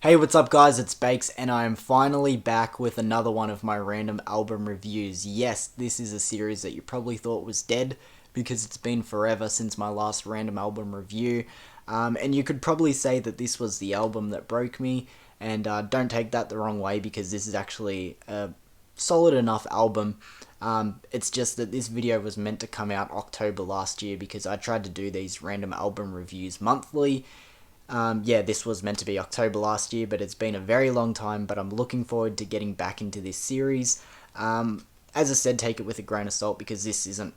Hey, what's up guys, it's Bakes and I am finally back with another one of my random album reviews. Yes, this is a series that you probably thought was dead because it's been forever since my last random album review. And you could probably say that this was the album that broke me, and don't take that the wrong way because this is actually a solid enough album. It's just that this video was meant to come out October last year because I tried to do these random album reviews monthly. Yeah, this was meant to be October last year, but it's been a very long time. But I'm looking forward to getting back into this series. As I said, take it with a grain of salt because this isn't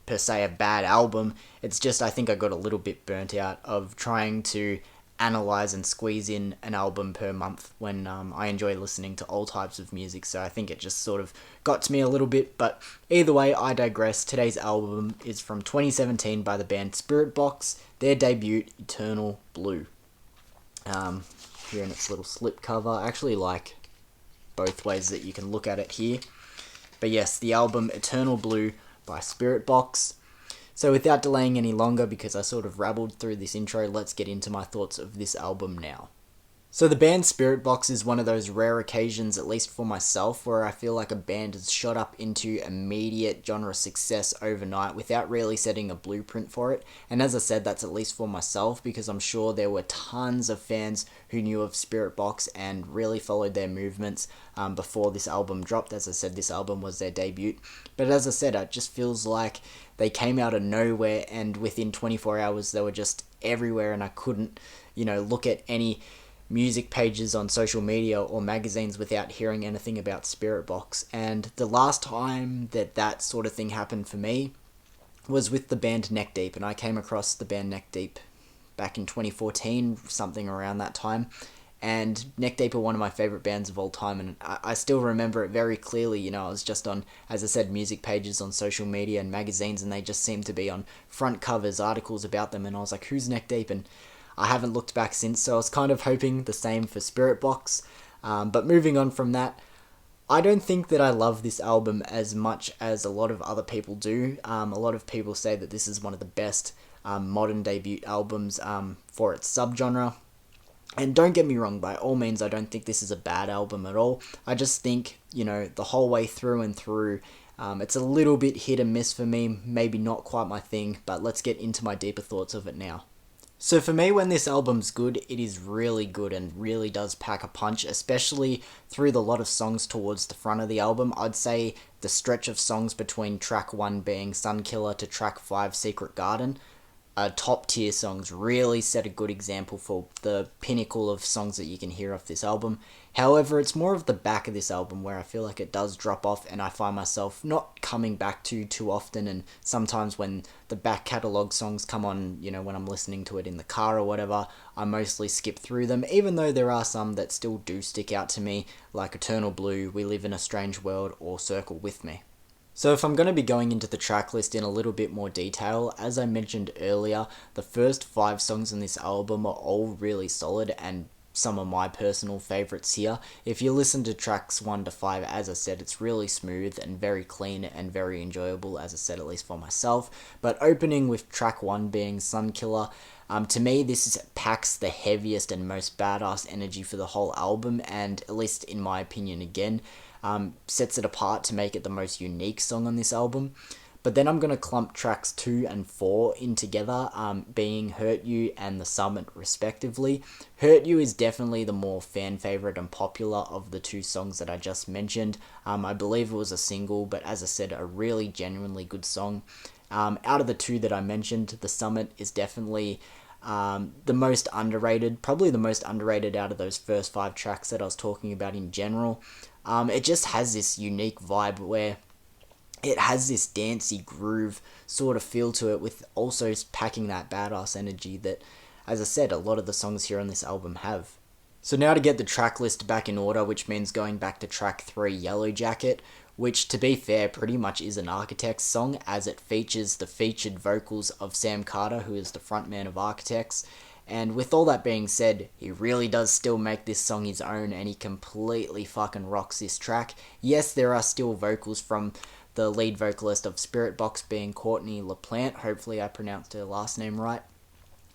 per se a bad album. It's just I think I got a little bit burnt out of trying to analyze and squeeze in an album per month when I enjoy listening to all types of music. So I think it just sort of got to me a little bit. But either way, I digress. Today's album is from 2017 by the band Spiritbox, their debut, Eternal Blue. Here in its little slip cover. I actually like both ways that you can look at it here. But yes, the album Eternal Blue by Spiritbox. So without delaying any longer, because I sort of rabbled through this intro, let's get into my thoughts of this album now. So the band Spiritbox is one of those rare occasions, at least for myself, where I feel like a band has shot up into immediate genre success overnight without really setting a blueprint for it. And as I said, that's at least for myself because I'm sure there were tons of fans who knew of Spiritbox and really followed their movements before this album dropped. As I said, this album was their debut. But as I said, it just feels like they came out of nowhere and within 24 hours they were just everywhere, and I couldn't, look at any music pages on social media or magazines without hearing anything about Spiritbox. And the last time that sort of thing happened for me was with the band Neck Deep, and I came across the band Neck Deep back in 2014, something around that time. And Neck Deep are one of my favourite bands of all time, and I still remember it very clearly. I was just on, as I said, music pages on social media and magazines, and they just seemed to be on front covers, articles about them, and I was like, who's Neck Deep? And I haven't looked back since, so I was kind of hoping the same for Spiritbox. But moving on from that, I don't think that I love this album as much as a lot of other people do. A lot of people say that this is one of the best modern debut albums for its subgenre. And don't get me wrong, by all means, I don't think this is a bad album at all. I just think, the whole way through and through, it's a little bit hit and miss for me, maybe not quite my thing, but let's get into my deeper thoughts of it now. So for me, when this album's good, it is really good and really does pack a punch, especially through the lot of songs towards the front of the album. I'd say the stretch of songs between track 1 being Sunkiller to track 5 Secret Garden, top tier songs, really set a good example for the pinnacle of songs that you can hear off this album. However, it's more of the back of this album where I feel like it does drop off, and I find myself not coming back to too often. And sometimes when the back catalogue songs come on, when I'm listening to it in the car or whatever, I mostly skip through them, even though there are some that still do stick out to me, like Eternal Blue, We Live in a Strange World, or Circle With Me. So if I'm going to be going into the track list in a little bit more detail, as I mentioned earlier, the first 5 songs on this album are all really solid and some of my personal favourites here. If you listen to tracks 1 to 5, as I said, it's really smooth and very clean and very enjoyable, as I said, at least for myself. But opening with track 1 being Sunkiller, to me this packs the heaviest and most badass energy for the whole album, and at least in my opinion again, sets it apart to make it the most unique song on this album. But then I'm going to clump tracks 2 and 4 in together, being Hurt You and The Summit respectively. Hurt You is definitely the more fan favourite and popular of the 2 songs that I just mentioned. I believe it was a single, but as I said, a really genuinely good song. Out of the 2 that I mentioned, The Summit is definitely the most underrated, probably the most underrated out of those first 5 tracks that I was talking about in general. It just has this unique vibe where it has this dancey groove sort of feel to it, with also packing that badass energy that, as I said, a lot of the songs here on this album have. So now to get the track list back in order, which means going back to track 3, Yellow Jacket, which to be fair pretty much is an Architects song, as it features the featured vocals of Sam Carter, who is the frontman of Architects. And with all that being said, he really does still make this song his own, and he completely fucking rocks this track. Yes, there are still vocals from the lead vocalist of Spiritbox being Courtney LaPlante, hopefully I pronounced her last name right.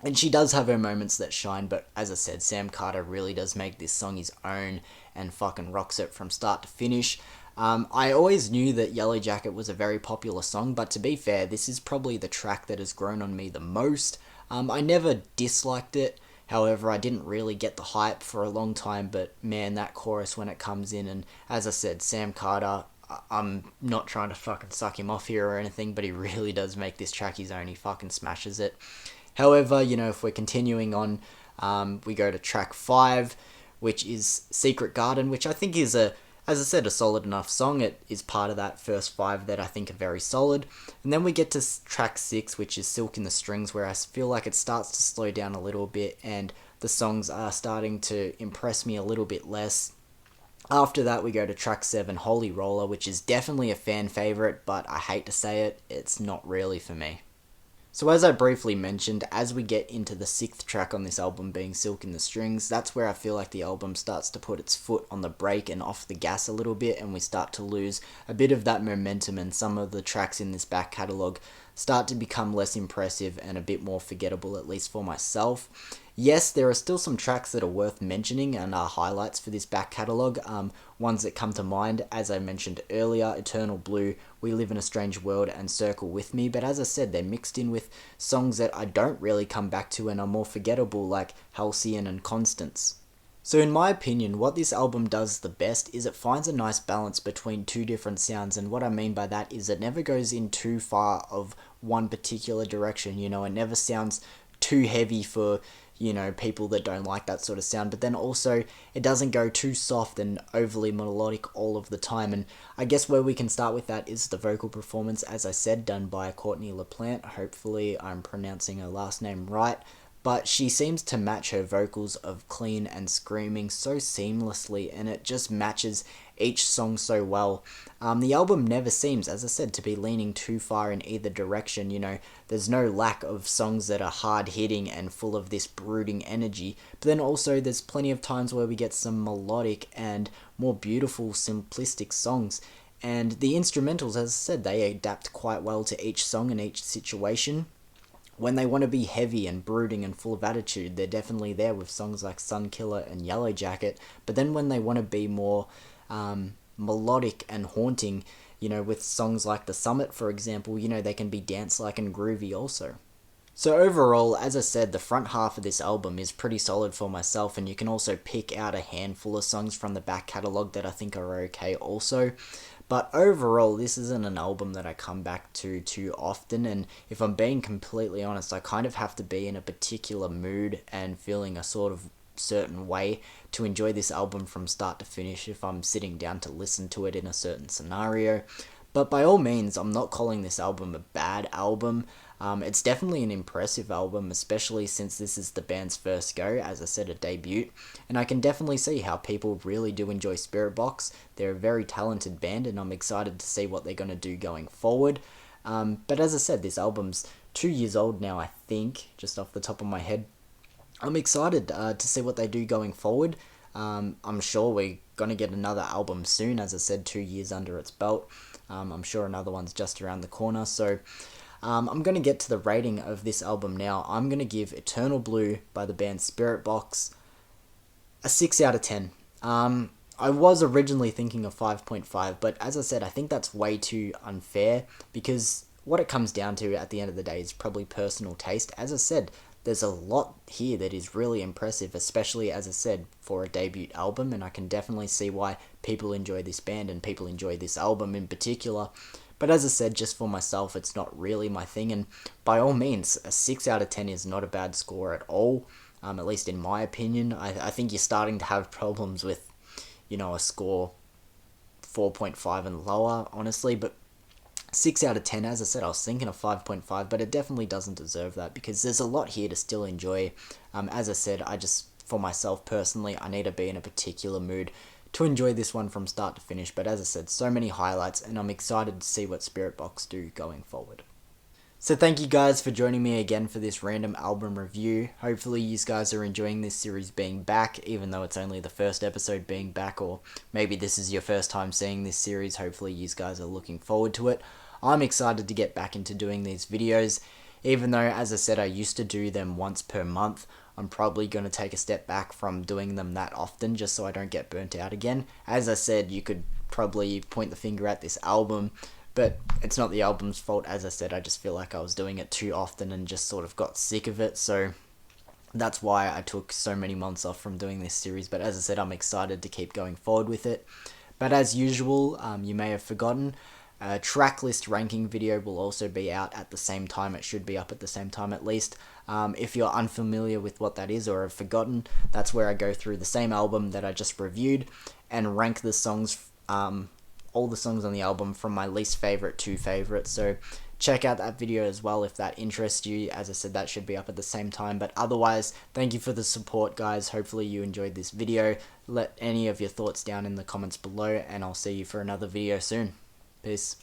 And she does have her moments that shine, but as I said, Sam Carter really does make this song his own and fucking rocks it from start to finish. I always knew that Yellow Jacket was a very popular song, but to be fair, this is probably the track that has grown on me the most. I never disliked it, however, I didn't really get the hype for a long time, but man, that chorus when it comes in, and as I said, Sam Carter, I'm not trying to fucking suck him off here or anything, but he really does make this track his own. He fucking smashes it. However, if we're continuing on, we go to track 5, which is Secret Garden, which I think is as I said, a solid enough song. It is part of that first 5 that I think are very solid. And then we get to track 6, which is Silk in the Strings, where I feel like it starts to slow down a little bit and the songs are starting to impress me a little bit less. After that, we go to track 7, Holy Roller, which is definitely a fan favourite, but I hate to say it, it's not really for me. So as I briefly mentioned, as we get into the 6th track on this album being Silk in the Strings, that's where I feel like the album starts to put its foot on the brake and off the gas a little bit, and we start to lose a bit of that momentum, and some of the tracks in this back catalogue start to become less impressive and a bit more forgettable, at least for myself. Yes, there are still some tracks that are worth mentioning and are highlights for this back catalogue. Ones that come to mind, as I mentioned earlier, Eternal Blue, We Live in a Strange World, and Circle With Me. But as I said, they're mixed in with songs that I don't really come back to and are more forgettable, like Halcyon and Constance. So in my opinion, what this album does the best is it finds a nice balance between two different sounds, and what I mean by that is it never goes in too far of one particular direction. It never sounds too heavy for people that don't like that sort of sound, but then also it doesn't go too soft and overly melodic all of the time. And I guess where we can start with that is the vocal performance, as I said, done by Courtney LaPlante. Hopefully I'm pronouncing her last name right, but she seems to match her vocals of clean and screaming so seamlessly, and it just matches each song so well. The album never seems, as I said, to be leaning too far in either direction. There's no lack of songs that are hard-hitting and full of this brooding energy, but then also there's plenty of times where we get some melodic and more beautiful, simplistic songs. And the instrumentals, as I said, they adapt quite well to each song and each situation. When they want to be heavy and brooding and full of attitude, they're definitely there with songs like Sunkiller and Yellow Jacket. But then when they want to be more melodic and haunting, with songs like The Summit, for example, they can be dance-like and groovy also. So overall, as I said, the front half of this album is pretty solid for myself, and you can also pick out a handful of songs from the back catalogue that I think are okay also. But overall, this isn't an album that I come back to too often, and if I'm being completely honest, I kind of have to be in a particular mood and feeling a sort of certain way to enjoy this album from start to finish if I'm sitting down to listen to it in a certain scenario. But by all means, I'm not calling this album a bad album. It's definitely an impressive album, especially since this is the band's first go, as I said, a debut, and I can definitely see how people really do enjoy Spiritbox. They're a very talented band, and I'm excited to see what they're going to do going forward. But as I said, this album's 2 years old now, I think, just off the top of my head. I'm excited to see what they do going forward. I'm sure we're going to get another album soon, as I said, 2 years under its belt. I'm sure another one's just around the corner, so I'm going to get to the rating of this album now. I'm going to give Eternal Blue by the band Spiritbox a 6 out of 10. I was originally thinking of 5.5, but as I said, I think that's way too unfair, because what it comes down to at the end of the day is probably personal taste. As I said, there's a lot here that is really impressive, especially, as I said, for a debut album, and I can definitely see why people enjoy this band and people enjoy this album in particular. But as I said, just for myself, it's not really my thing, and by all means, a 6 out of 10 is not a bad score at all, at least in my opinion. I think you're starting to have problems with, a score 4.5 and lower, honestly, but 6 out of 10, as I said, I was thinking of 5.5, but it definitely doesn't deserve that, because there's a lot here to still enjoy. As I said, for myself personally, I need to be in a particular mood to enjoy this one from start to finish, but as I said, so many highlights, and I'm excited to see what Spiritbox do going forward. So thank you guys for joining me again for this random album review. Hopefully you guys are enjoying this series being back, even though it's only the first episode being back, or maybe this is your first time seeing this series. Hopefully you guys are looking forward to it. I'm excited to get back into doing these videos. Even though, as I said, I used to do them once per month, I'm probably going to take a step back from doing them that often just so I don't get burnt out again. As I said, you could probably point the finger at this album, but it's not the album's fault. As I said, I just feel like I was doing it too often and just sort of got sick of it, so that's why I took so many months off from doing this series. But as I said, I'm excited to keep going forward with it. But as usual, you may have forgotten, a tracklist ranking video will also be out at the same time. It should be up at the same time at least. If you're unfamiliar with what that is or have forgotten, that's where I go through the same album that I just reviewed and rank the songs, all the songs on the album from my least favorite to favorite. So check out that video as well if that interests you. As I said, that should be up at the same time. But otherwise, thank you for the support, guys. Hopefully you enjoyed this video. Let any of your thoughts down in the comments below, and I'll see you for another video soon. Peace.